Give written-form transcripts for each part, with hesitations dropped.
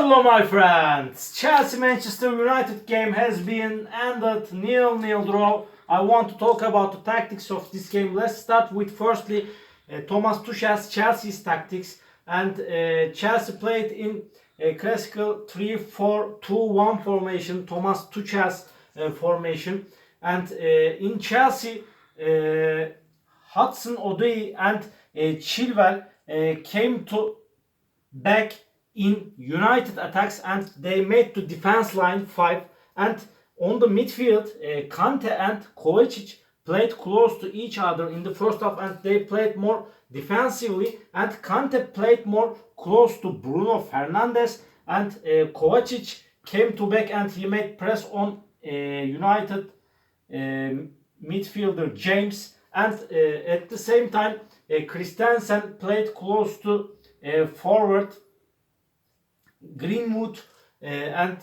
Hello, my friends! Chelsea-Manchester United game has been ended 0-0 draw. I want to talk about the tactics of this game. Let's start with firstly Thomas Tuchel's Chelsea's tactics. And Chelsea played in a classical 3-4-2-1 formation, Thomas Tuchel's formation. And in Chelsea, Hudson-Odoi and Chilwell came to back in United attacks, and they made the defense line 5. And on the midfield, Kante and Kovacic played close to each other in the first half, and they played more defensively, and Kante played more close to Bruno Fernandes, and Kovacic came to back and he made press on United midfielder James, and at the same time Christensen played close to forward Greenwood, and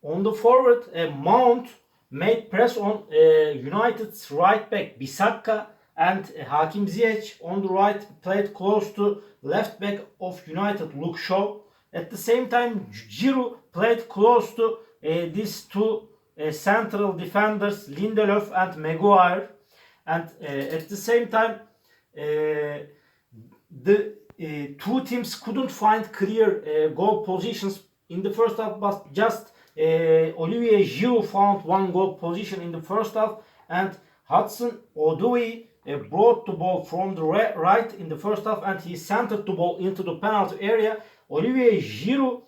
on the forward Mount made press on United's right back Bissaka, and Hakim Ziyech on the right played close to left back of United Luke Shaw. At the same time Giroud played close to these two central defenders Lindelof and Maguire, and at the same time the two teams couldn't find clear goal positions in the first half, but just Olivier Giroud found one goal position in the first half, and Hudson-Odoi brought the ball from the right in the first half, and he centered the ball into the penalty area. Olivier Giroud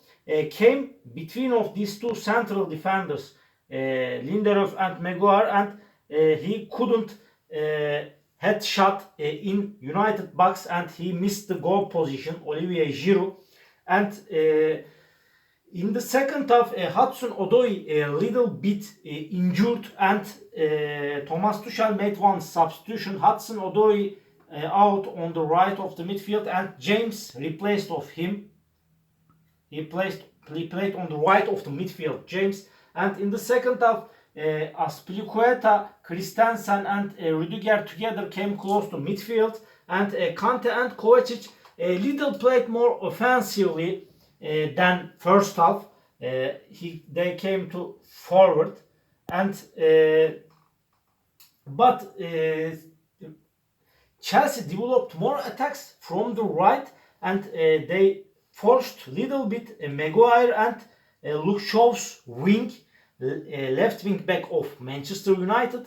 came between of these two central defenders, Lindelof and Maguire, and he couldn't headshot in United box, and he missed the goal position, Olivier Giroud. And in the second half, Hudson-Odoi a little bit injured, and Thomas Tuchel made one substitution. Hudson-Odoi out on the right of the midfield, and James replaced of him. He played on the right of the midfield, James. And in the second half, Azpilicueta, Christensen and Rudiger together came close to midfield, and Kante and Kovacic little played more offensively than first half. They came to forward, and but Chelsea developed more attacks from the right, and they forced little bit Maguire and Luke Shaw's wing, left wing back of Manchester United,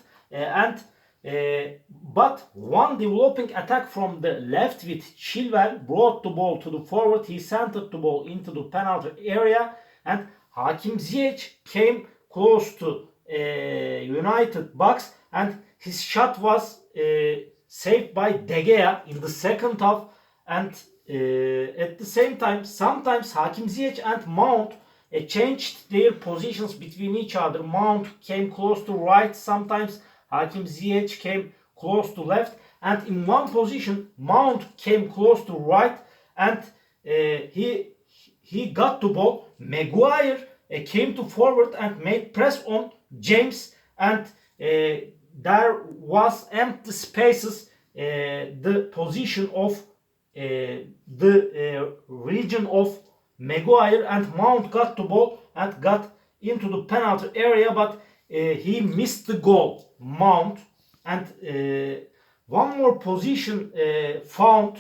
but one developing attack from the left with Chilwell brought the ball to the forward. He centered the ball into the penalty area, and Hakim Ziyech came close to United box, and his shot was saved by De Gea in the second half. And at the same time, sometimes Hakim Ziyech and Mount changed their positions between each other. Mount came close to right, sometimes Hakim Ziyech came close to left, and in one position Mount came close to right, and he got the ball. Maguire came to forward and made press on James, and there was empty spaces, the position of the region of Maguire, and Mount got the ball and got into the penalty area, but he missed the goal, Mount. And one more position found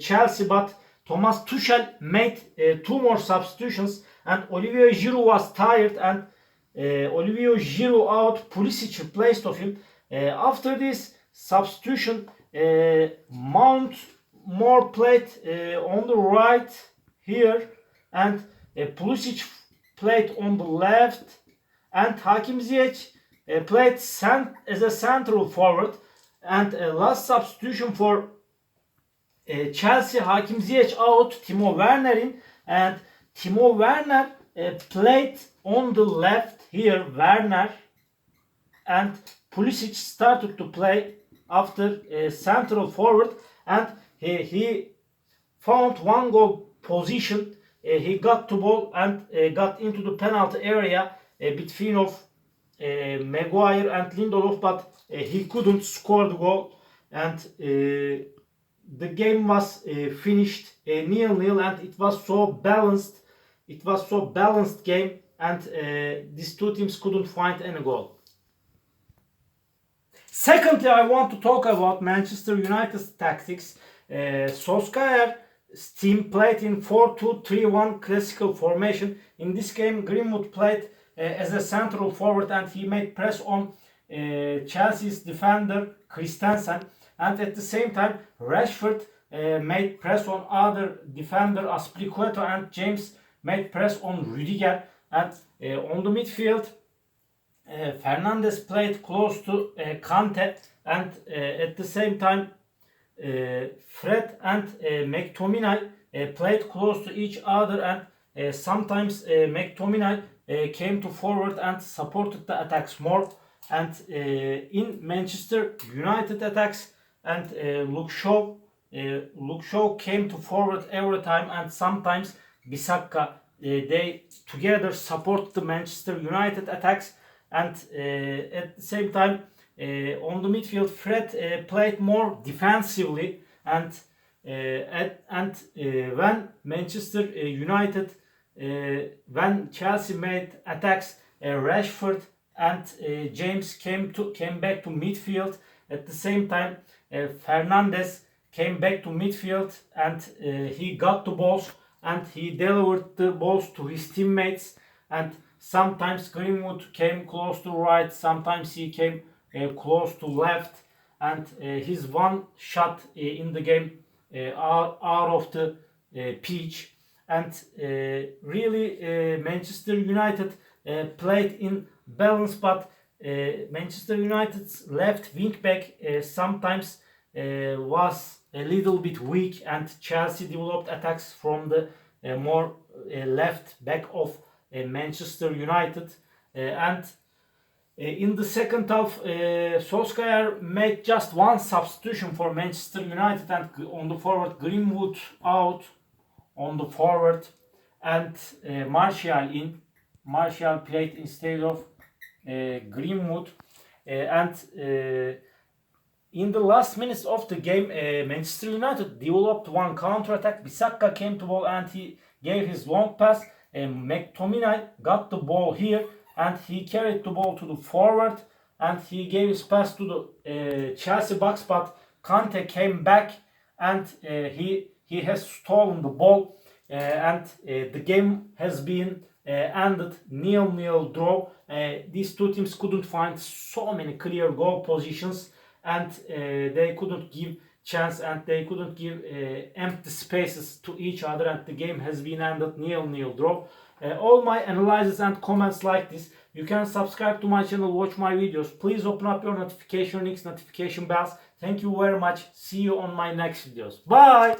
Chelsea, but Thomas Tuchel made two more substitutions, and Olivier Giroud was tired, and Olivier Giroud out, Pulisic replaced of him. After this substitution, Mount more played on the right here, and Pulisic played on the left, and Hakim Ziyech played as a central forward. And last substitution for Chelsea, Hakim Ziyech out, Timo Werner in, and Timo Werner played on the left here, Werner, and Pulisic started to play after central forward, and he found one goal position. He got the ball and got into the penalty area between of Maguire and Lindelof, but he couldn't score the goal, and the game was finished 0-0, and it was so balanced it was so balanced game, and these two teams couldn't find any goal. Secondly, I want to talk about Manchester United's tactics. Solskjaer's team played in 4-2-3-1 classical formation. In this game, Greenwood played as a central forward, and he made press on Chelsea's defender Christensen, and at the same time Rashford made press on other defender Azpilicueta, and James made press on Rüdiger, and on the midfield Fernandes played close to Kante, and at the same time Fred and McTominay played close to each other, and sometimes McTominay came to forward and supported the attacks more. And in Manchester United attacks, and Luke Shaw came to forward every time, and sometimes Bissaka, they together support the Manchester United attacks. And at the same time on the midfield, Fred played more defensively, and when Manchester United when Chelsea made attacks, Rashford and James came back to midfield. At the same time, Fernandes came back to midfield, and he got the balls and he delivered the balls to his teammates. And sometimes Greenwood came close to right, sometimes he came close to left, and his one shot in the game out of the pitch. And really Manchester United played in balance, but Manchester United's left wing back sometimes was a little bit weak, and Chelsea developed attacks from the more left back of Manchester United. And in the second half, Solskjaer made just one substitution for Manchester United, and on the forward Greenwood out on the forward, and Martial in. Martial played instead of Greenwood, and in the last minutes of the game, Manchester United developed one counter attack. Bissaka came to ball and he gave his long pass. McTominay got the ball here and he carried the ball to the forward, and he gave his pass to the Chelsea box, but Kante came back and he has stolen the ball, and the game has been ended 0-0 draw. These two teams couldn't find so many clear goal positions, and they couldn't give chance, and they couldn't give empty spaces to each other, and the game has been ended 0-0 draw. All my analysis and comments like this, you can subscribe to my channel, watch my videos. Please open up your notification links, notification bells. Thank you very much. See you on my next videos. Bye.